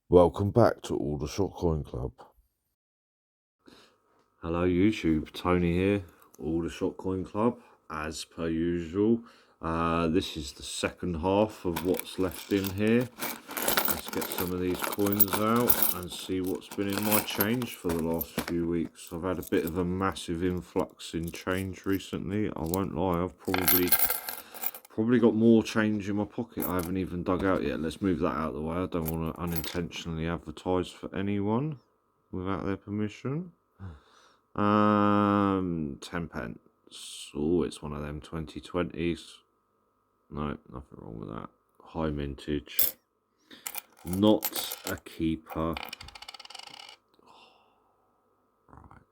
Welcome back to All the Shotcoin Club. Hello YouTube, Tony here, All the Shotcoin Club, as per usual. This is the second half of what's left in here. Let's get some of these coins out and see what's been in my change for the last few weeks. I've had a bit of a massive influx in change recently, I won't lie. I've probably got more change in my pocket I haven't even dug out yet. Let's move that out of the way. I don't want to unintentionally advertise for anyone without their permission. 10 pence. Oh, it's one of them 2020s. No, nothing wrong with that. High mintage. Not a keeper. Right.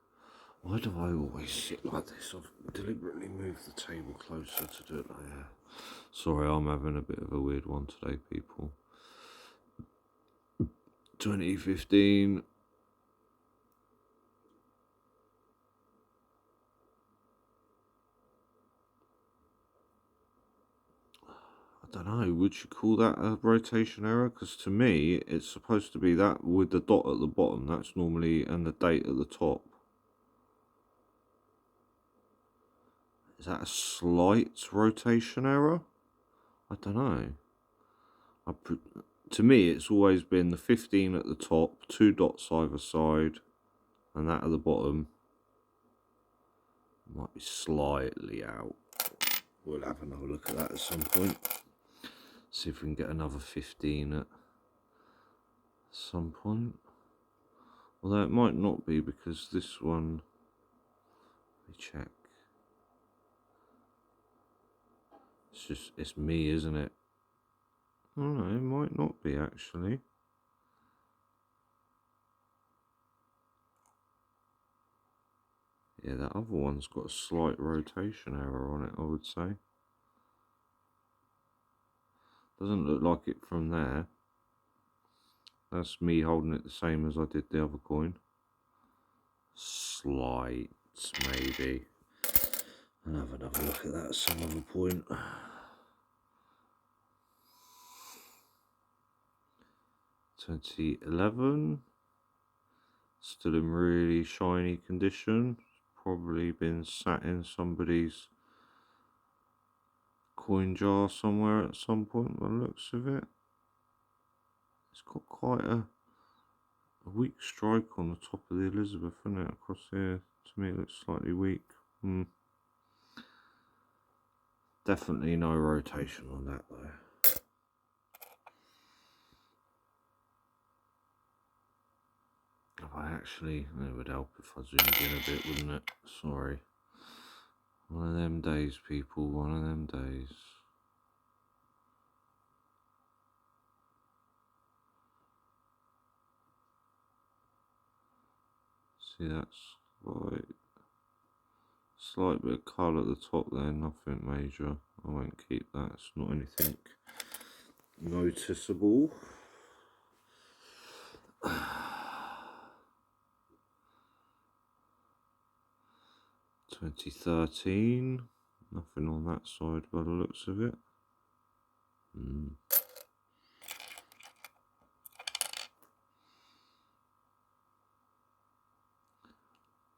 Why do I always sit like this? I've deliberately moved the table closer to do it like that. Sorry, I'm having a bit of a weird one today, people. 2015. I don't know, would you call that a rotation error? Because to me, it's supposed to be that with the dot at the bottom. That's normally, and the date at the top. Is that a slight rotation error? I don't know. To me, it's always been the 15 at the top, 2 dots either side, and that at the bottom might be slightly out. We'll have another look at that at some point. See if we can get another 15 at some point. Although it might not be, because this one, let me check. It's me, isn't it? I don't know, it might not be actually. Yeah, that other one's got a slight rotation error on it, I would say. Doesn't look like it from there. That's me holding it the same as I did the other coin. Slight, maybe. I'll have another look at that at some other point. 2011. Still in really shiny condition. Probably been sat in somebody's coin jar somewhere at some point by the looks of it. It's got quite a weak strike on the top of the Elizabeth, isn't it? Across here, to me it looks slightly weak. Definitely no rotation on that though. If I actually, it would help if I zoomed in a bit, wouldn't it? Sorry. One of them days, people, one of them days. See, that's slight bit of colour at the top there, nothing major. I won't keep that, it's not anything noticeable. 2013, nothing on that side by the looks of it.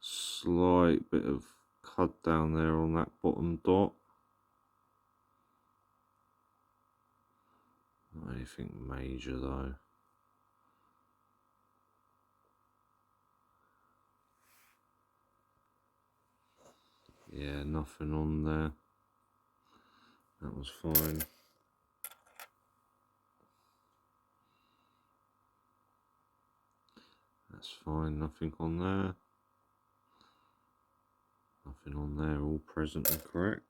Slight bit of cudd down there on that bottom dot. Not anything major though. Yeah, nothing on there. That was fine. That's fine, nothing on there. Nothing on there, all present and correct.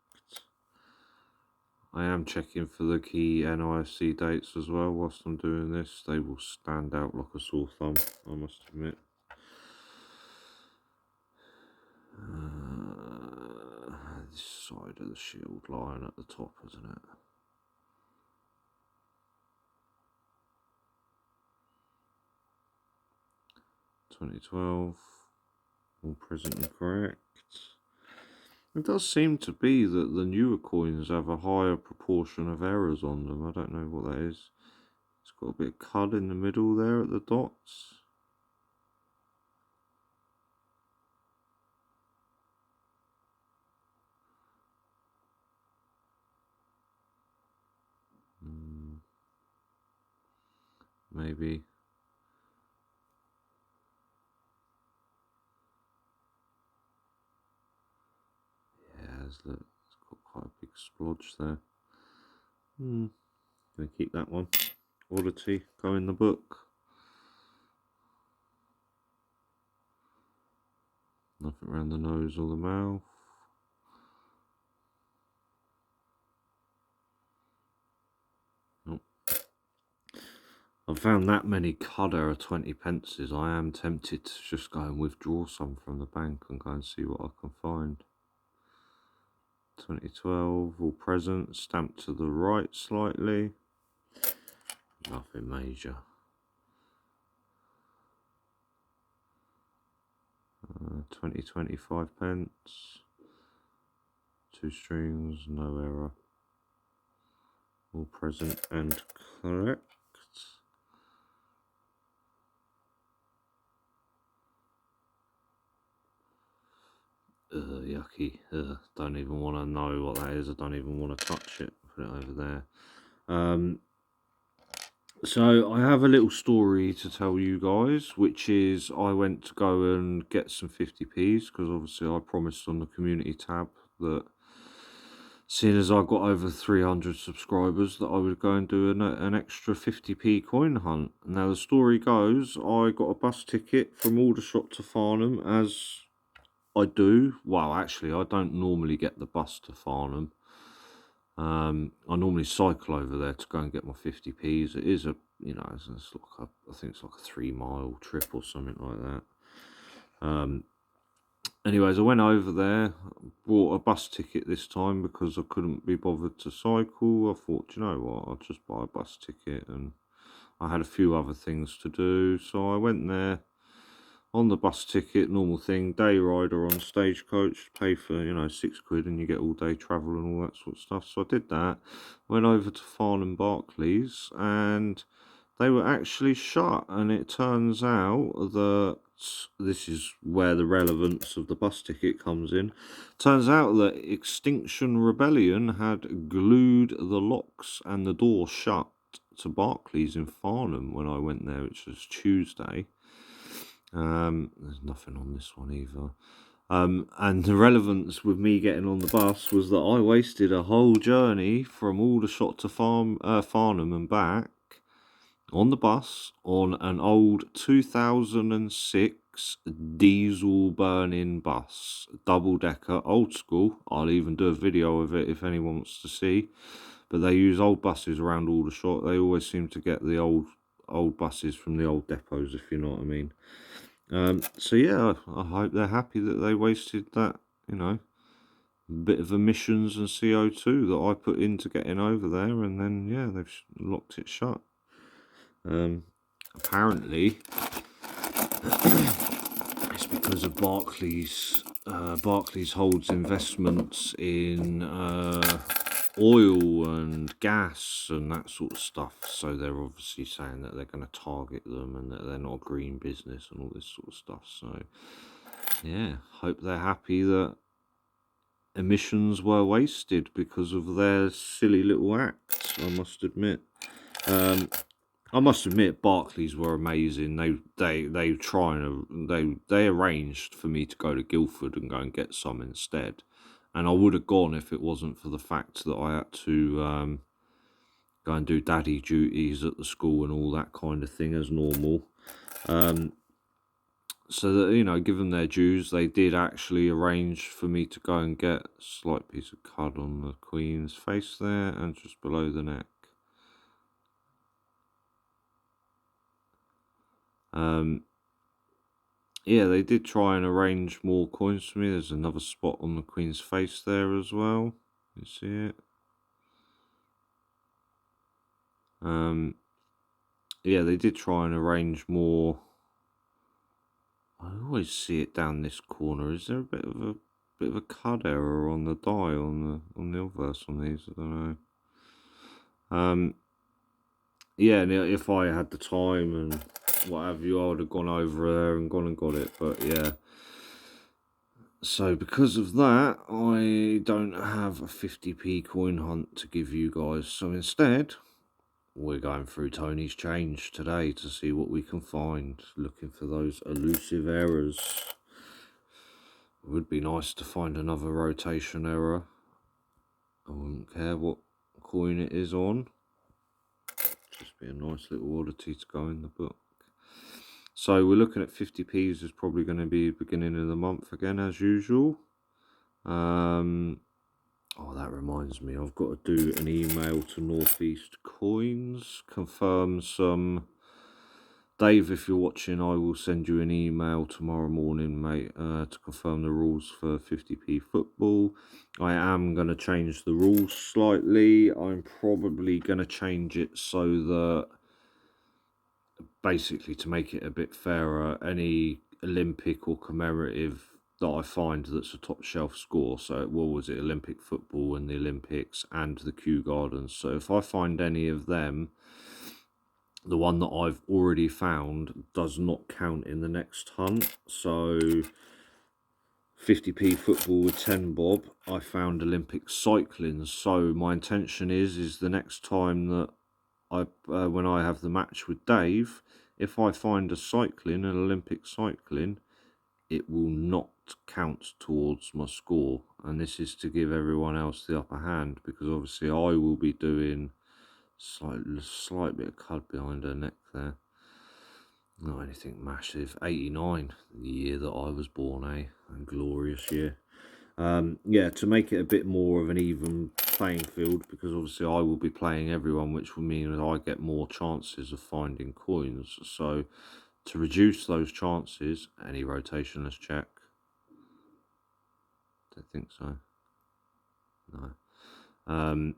I am checking for the key NIFC dates as well whilst I'm doing this. They will stand out like a sore thumb, I must admit. This side of the shield line at the top, isn't it? $2012, all present and correct. It does seem to be that the newer coins have a higher proportion of errors on them. I don't know what that is. It's got a bit of cudd in the middle there at the dots. Maybe. Yeah, it's got quite a big splodge there. Gonna keep that one. Oddity, go in the book. Nothing around the nose or the mouth. Nope. I've found that many cudd error 20 pences. I am tempted to just go and withdraw some from the bank and go and see what I can find. 2012, all present, stamped to the right slightly. Nothing major. 2025 pence. 2 strings, no error. All present and correct. Yucky. Don't even want to know what that is. I don't even want to touch it. Put it over there. So I have a little story to tell you guys, which is I went to go and get some 50p's because obviously I promised on the community tab that seeing as I got over 300 subscribers that I would go and do an extra 50p coin hunt. Now the story goes, I got a bus ticket from Aldershot to Farnham, as I do. Well, actually, I don't normally get the bus to Farnham. I normally cycle over there to go and get my 50p's. It is a, you know, it's like I think it's like a 3-mile trip or something like that. Anyways, I went over there, bought a bus ticket this time because I couldn't be bothered to cycle. I thought, you know what, I'll just buy a bus ticket, and I had a few other things to do, so I went there. On the bus ticket, normal thing, day rider on Stagecoach, pay for, you know, £6 and you get all day travel and all that sort of stuff. So I did that, went over to Farnham Barclays, and they were actually shut. And it turns out that this is where the relevance of the bus ticket comes in. Turns out that Extinction Rebellion had glued the locks and the door shut to Barclays in Farnham when I went there, which was Tuesday. There's nothing on this one either. And the relevance with me getting on the bus was that I wasted a whole journey from Aldershot to Farnham and back on the bus on an old 2006 diesel burning bus, double decker, old school. I'll even do a video of it if anyone wants to see. But they use old buses around Aldershot. They always seem to get the old buses from the old depots, if you know what I mean. So yeah, I hope they're happy that they wasted that, you know, bit of emissions and CO2 that I put into getting over there, and then yeah, they've locked it shut. Apparently, it's because of Barclays. Barclays holds investments in oil and gas and that sort of stuff, so they're obviously saying that they're going to target them and that they're not a green business and all this sort of stuff. So yeah, hope they're happy that emissions were wasted because of their silly little acts. I must admit. Barclays were amazing. They arranged for me to go to Guildford and go and get some instead. And I would have gone if it wasn't for the fact that I had to go and do daddy duties at the school and all that kind of thing as normal. So that, you know, give them their dues, they did actually arrange for me to go and get a slight piece of cudd on the Queen's face there and just below the neck. Yeah, they did try and arrange more coins for me. There's another spot on the Queen's face there as well. You see it? Yeah, they did try and arrange more. I always see it down this corner. Is there a bit of a cudd error on the die on the obverse on these? I don't know. yeah, and if I had the time and what have you, I would have gone over there and gone and got it. But yeah, so because of that, I don't have a 50p coin hunt to give you guys. So instead, we're going through Tony's change today to see what we can find, looking for those elusive errors. It would be nice to find another rotation error. I wouldn't care what coin it is on. Just be a nice little oddity to go in the book. So we're looking at 50p's is probably going to be beginning of the month again, as usual. Oh, that reminds me, I've got to do an email to Northeast Coins, confirm some. Dave, if you're watching, I will send you an email tomorrow morning, mate, to confirm the rules for 50p football. I am going to change the rules slightly. I'm probably going to change it so that, basically, to make it a bit fairer, any Olympic or commemorative that I find that's a top shelf score, so what was it, Olympic football and the Olympics and the Kew Gardens, so if I find any of them, the one that I've already found does not count in the next hunt. So 50p football with 10 bob, I found Olympic cycling. So my intention is the next time that when I have the match with Dave, if I find a cycling, an Olympic cycling, it will not count towards my score. And this is to give everyone else the upper hand, because obviously I will be doing slight bit of cud behind her neck there. Not anything massive. 89, the year that I was born, eh? A glorious year. Yeah, to make it a bit more of an even playing field, because obviously I will be playing everyone, which will mean that I get more chances of finding coins. So to reduce those chances, any rotation, let's check. Don't think so. No.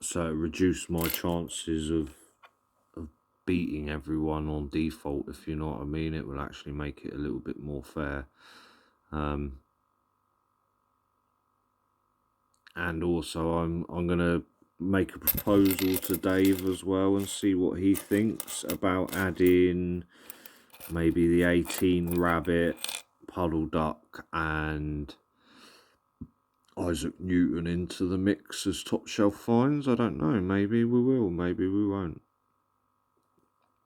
So reduce my chances of beating everyone on default, if you know what I mean. It will actually make it a little bit more fair. And also I'm gonna make a proposal to Dave as well and see what he thinks about adding maybe the 18 rabbit, puddle duck and Isaac Newton into the mix as top shelf finds. I don't know, maybe we will, maybe we won't.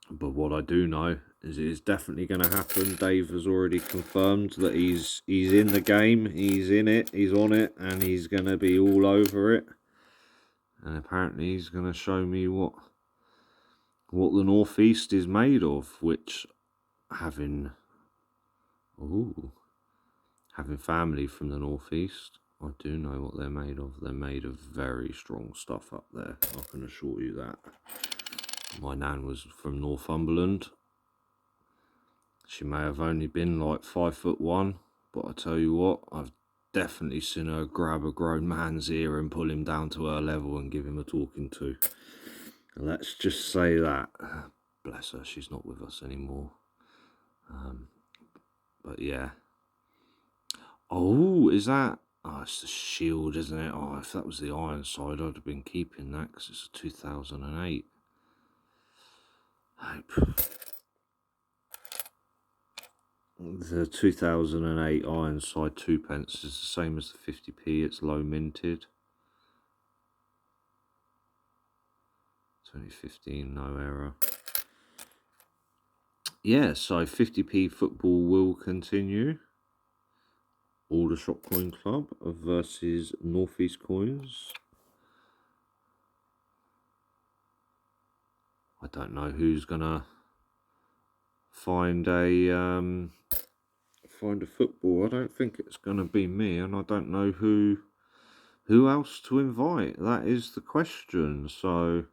But what I do know is it is definitely going to happen. Dave has already confirmed that he's in the game, he's in it, he's on it, and he's going to be all over it. And apparently he's going to show me what the Northeast is made of, which having family from the Northeast, I do know what they're made of. They're made of very strong stuff up there, I can assure you that. My nan was from Northumberland. She may have only been like 5'1", but I tell you what, I've definitely seen her grab a grown man's ear and pull him down to her level and give him a talking to. Let's just say that. Bless her, she's not with us anymore. But yeah. Oh, is that? Oh, it's the Shield, isn't it? Oh, if that was the Ironside, I'd have been keeping that because it's a 2008. The 2008 Ironside 2p is the same as the 50p. It's low minted. 2015, no error. Yeah, so 50p football will continue. Aldershot Coin Club versus Northeast Coins. I don't know who's gonna find a football. I don't think it's gonna be me, and I don't know who else to invite. That is the question. So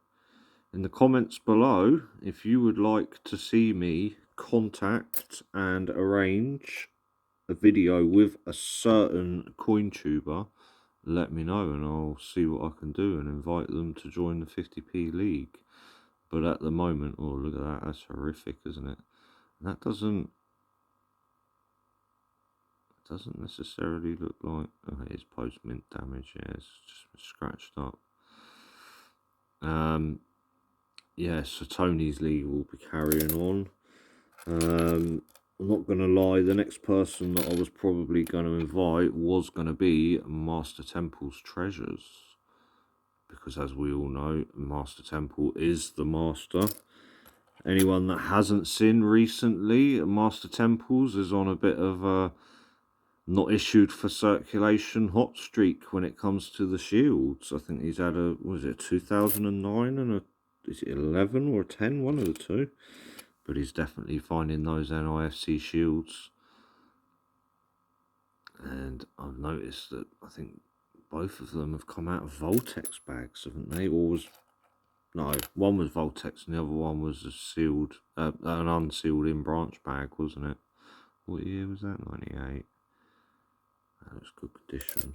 in the comments below, if you would like to see me contact and arrange a video with a certain coin tuber, let me know and I'll see what I can do and invite them to join the 50p league. But at the moment, oh look at that, that's horrific, isn't it? That doesn't necessarily look like, oh, it is post mint damage. Yeah, it's just scratched up. yeah, so Tony's League will be carrying on. I'm not going to lie, the next person that I was probably going to invite was going to be Master Temple's Treasures. Because as we all know, Master Temple is the master. Anyone that hasn't seen recently, Master Temples is on a bit of a not issued for circulation hot streak when it comes to the shields. I think he's had a, was it 2009 and a, is it 11 or 10, one of the two? But he's definitely finding those NIFC shields. And I've noticed that I think both of them have come out of Voltex bags, haven't they? Or was, no, one was Voltex and the other one was a sealed, an unsealed in branch bag, wasn't it? What year was that? 98. That was good condition.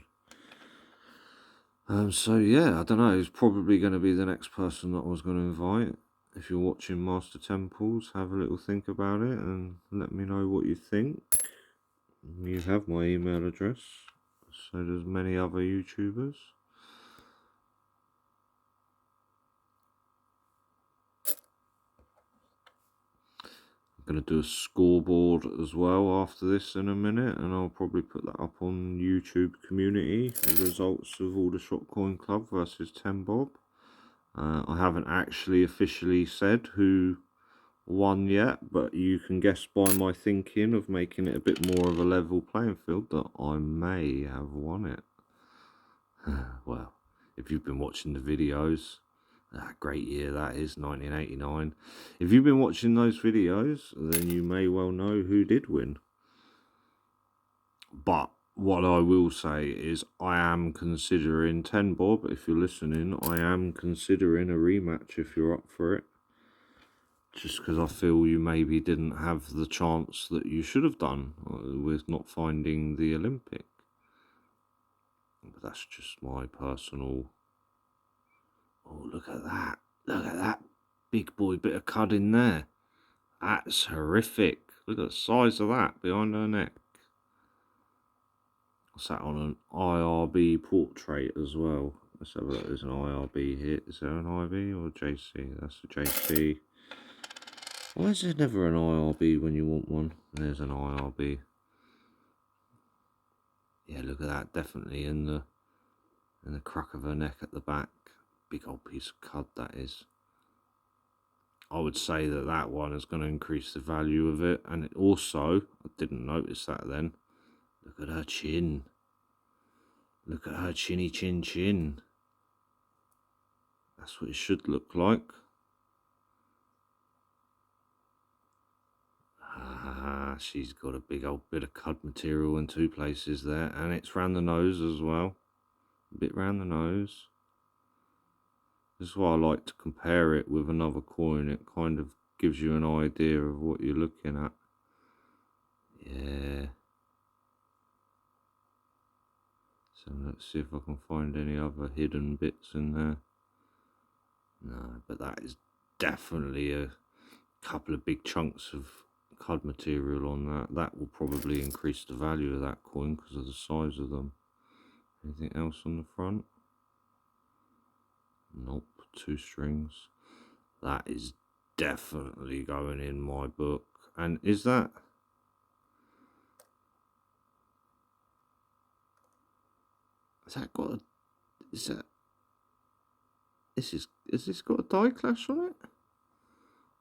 So yeah, I don't know. He's probably going to be the next person that I was going to invite. If you're watching Master Temples, have a little think about it and let me know what you think. You have my email address. So does many other YouTubers. I'm going to do a scoreboard as well after this in a minute, and I'll probably put that up on YouTube community. The results of all the Shotcoin Club versus 10 Bob. I haven't actually officially said who won yet, but you can guess by my thinking of making it a bit more of a level playing field that I may have won it. Well, if you've been watching the videos, great year that is, 1989. If you've been watching those videos, then you may well know who did win. But what I will say is I am considering 10 Bob, if you're listening, I am considering a rematch if you're up for it. Just because I feel you maybe didn't have the chance that you should have done with not finding the Olympic. But that's just my personal... Oh, look at that. Look at that big boy bit of cud in there. That's horrific. Look at the size of that behind her neck. I sat on an IRB portrait as well. Let's have a look. There's an IRB here. Is there an IRB or a JC? That's a JC. Why is there never an IRB when you want one? There's an IRB. Yeah, look at that. Definitely in the crack of her neck at the back. Big old piece of cud that is. I would say that that one is going to increase the value of it. And it also, I didn't notice that then. Look at her chin. Look at her chinny chin chin. That's what it should look like. Ah, she's got a big old bit of cud material in two places there. And it's round the nose as well. A bit round the nose. This is why I like to compare it with another coin. It kind of gives you an idea of what you're looking at. Yeah. So let's see if I can find any other hidden bits in there. No, but that is definitely a couple of big chunks of cud material on that. That will probably increase the value of that coin because of the size of them. Anything else on the front? Nope, two strings. That is definitely going in my book. And is that... Has that got a... Is that... Has this got a die clash on it?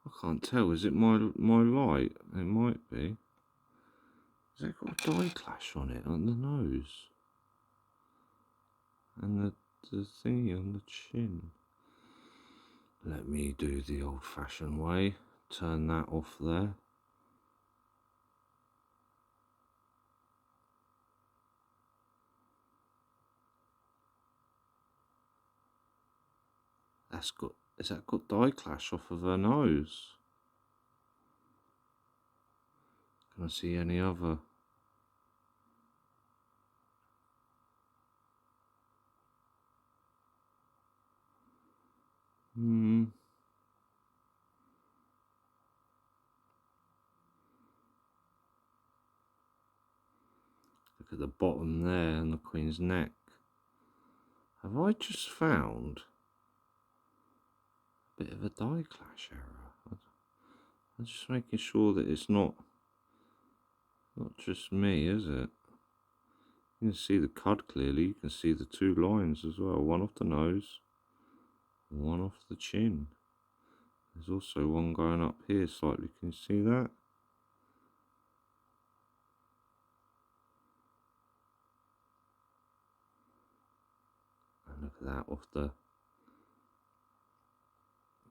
I can't tell. Is it my light? It might be. Has that got a die clash on it on the nose? And the thingy on the chin. Let me do the old-fashioned way. Turn that off there. That's got... Has that got die clash off of her nose? Can I see any other? Look at the bottom there and the Queen's neck. Have I just found bit of a die clash error. I'm just making sure that it's not just me, is it? You can see the cud clearly. You can see the two lines as well. One off the nose, one off the chin. There's also one going up here slightly. Can you see that? And look at that off the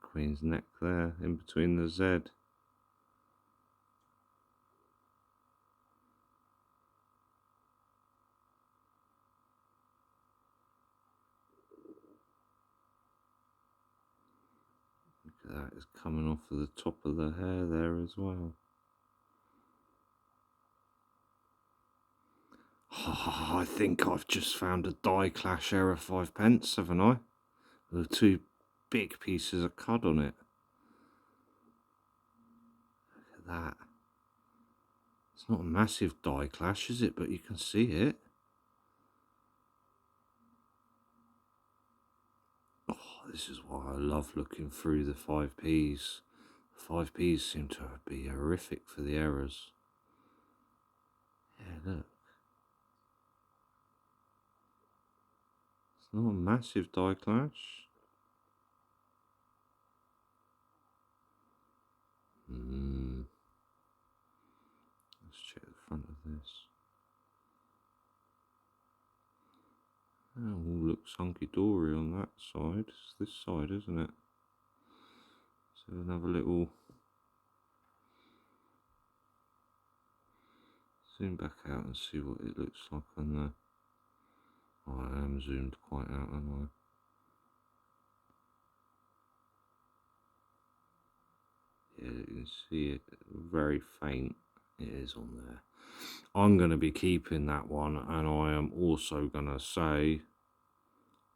Queen's neck there, in between the Z. Look at that, it's coming off of the top of the hair there as well. Oh, I think I've just found a die clash error 5p, haven't I? With two big pieces of cud on it. Look at that. It's not a massive die clash, is it? But you can see it. Oh, this is why I love looking through the 5p's. 5p's seem to be horrific for the errors. Yeah, look. It's not a massive die clash. Let's check the front of this. Oh, all looks hunky-dory on that side. It's this side, isn't it? So another little zoom back out and see what it looks like on the... Oh, I am zoomed quite out, aren't I? Yeah, you can see it very faint. It is on there. I'm going to be keeping that one, and I am also going to say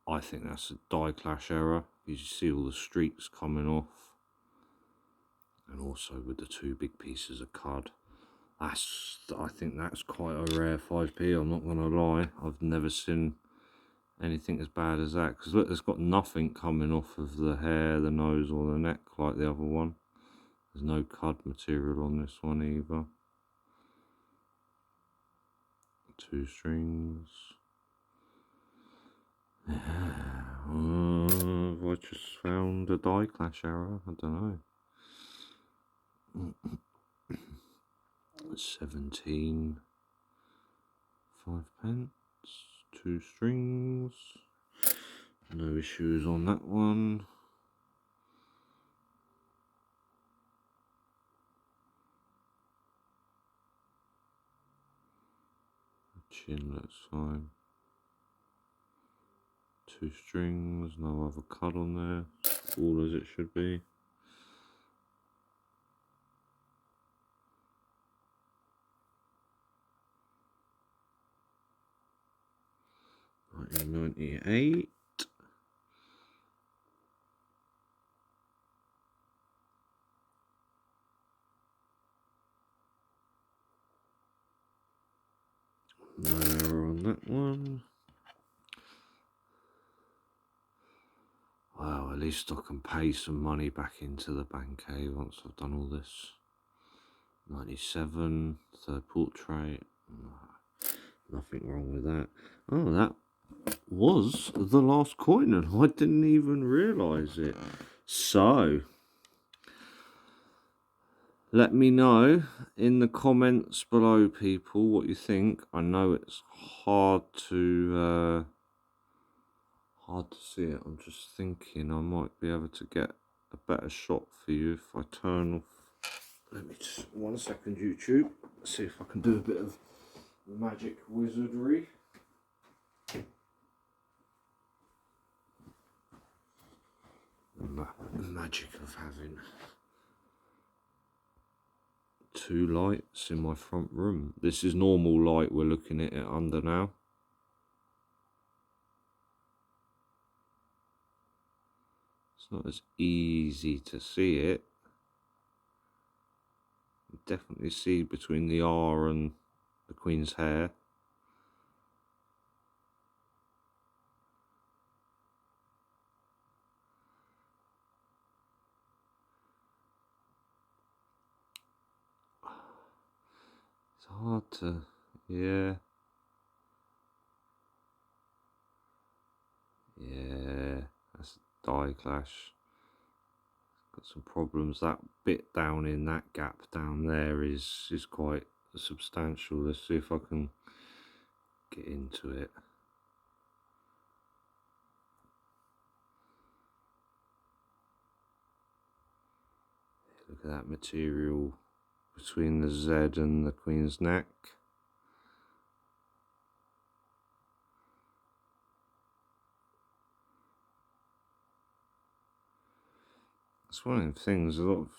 I think that's a die clash error. You see all the streaks coming off, and also with the two big pieces of cud. I think that's quite a rare 5p, I'm not going to lie. I've never seen anything as bad as that, because look, there's got nothing coming off of the hair, the nose or the neck like the other one. There's no cud material on this one either. Two strings. Yeah. Have I just found a die clash error? I don't know. 17 5p, two strings. No issues on that one. Chin looks fine. Two strings, no other cud on there. All as it should be. $19.98. No error on that one. Well, at least I can pay some money back into the bank, eh, once I've done all this. 97, third portrait. Nothing wrong with that. Oh, that was the last coin and I didn't even realise it. So, let me know in the comments below, people, what you think. I know it's hard to see it. I'm just thinking I might be able to get a better shot for you if I turn off. Let me just 1 second, YouTube. See if I can do a bit of magic wizardry. The magic of having two lights in my front room. This is normal light we're looking at it under now. It's not as easy to see it. You definitely see between the R and the Queen's hair. hard to, yeah. Yeah, that's a die clash. Got some problems. That bit down in that gap down there is quite substantial. Let's see if I can get into it. Look at that material between the Z and the Queen's neck. It's one of them things, a lot of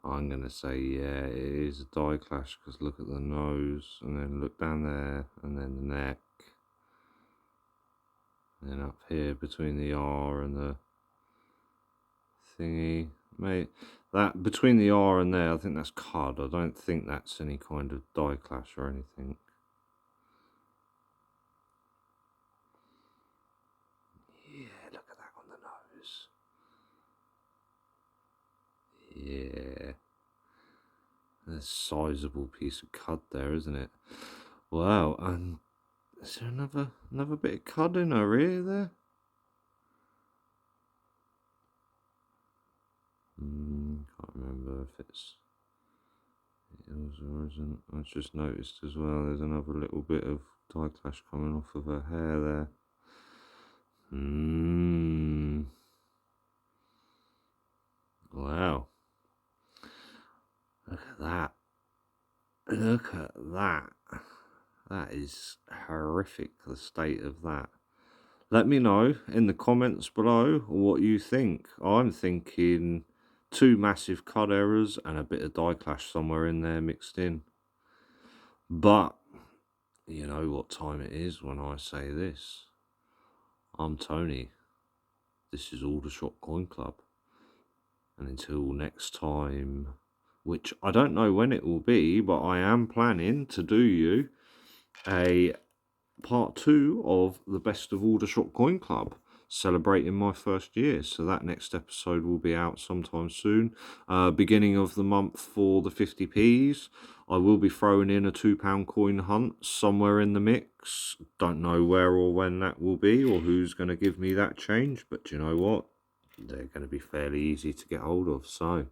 I'm going to say, yeah, it is a die clash, because look at the nose, and then look down there, and then the neck, and then up here between the R and the thingy. Mate, that between the R and there, I think that's cudd. I don't think that's any kind of die clash or anything. Yeah, look at that on the nose. Yeah. There's a sizable piece of cudd there, isn't it? Wow, and is there another bit of cudd in her ear there? Can't remember if it's is or isn't. I just noticed as well there's another little bit of die clash coming off of her hair there. Wow. Look at that. Look at that. That is horrific, the state of that. Let me know in the comments below what you think. I'm thinking 2 massive cudd errors and a bit of die clash somewhere in there mixed in. But you know what time it is when I say this. I'm Tony. This is Aldershot Coin Club. And until next time, which I don't know when it will be, but I am planning to do you a part 2 of the Best of Aldershot Coin Club, celebrating my first year. So that next episode will be out sometime soon, beginning of the month for the 50p's. I will be throwing in a £2 coin hunt somewhere in the mix. Don't know where or when that will be or who's going to give me that change, but you know what, they're going to be fairly easy to get hold of, so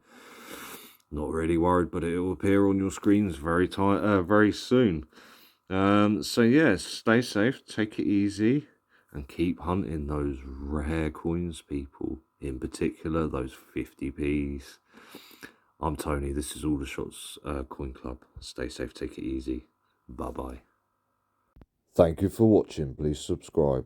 not really worried, but it will appear on your screens very soon. So yeah, stay safe, take it easy, and keep hunting those rare coins, people. In particular, those 50p's. I'm Tony. This is Aldershot's Coin Club. Stay safe, take it easy. Bye bye. Thank you for watching. Please subscribe.